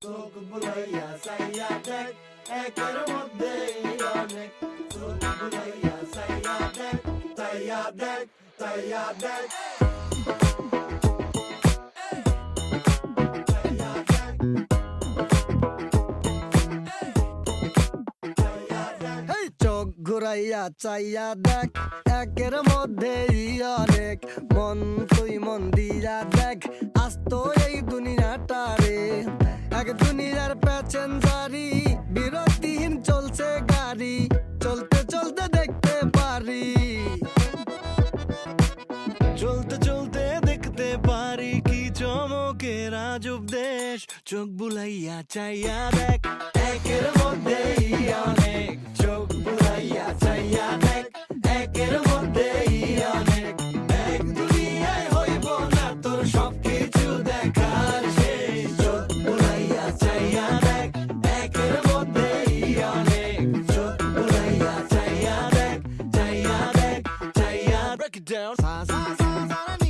চোখ বুলাইয়া চাইয়া দেখ একের মধ্যে অনেক চোখ বুলাইয়া চাইয়া দেখ চাইয়া দেখ চাইয়া দেখ চাইয়া দেখ চাইয়া দেখ এই চোখ ঘুরাইয়া চাইয়া দেখ একের মধ্যেই অনেক মন তুই মন দিয়া দেখ আজ তো এই দুনিয়াটা রে এক দুনিয়ার প্যাসেঞ্জারি বিরতিহীন চলছে গাড়ি চলতে চলতে দেখতে পারি চলতে চলতে দেখতে পারি কি চমকের আজব দেশ চোখ বুলাইয়া চাইয়া দেখ একের মধ্যেই অনেক চোখ বুলাইয়া চাইয়া দেখ একের মধ্যেই অনেক এক দুনিয়ায় হইব না তোর সবকিছু দেখার শেষ চোখ বুলাইয়া চাইয়া দেখ একের মধ্যেই অনেক চোখ বুলাইয়া চাইয়া দেখ চাইয়া দেখ চাইয়া break it down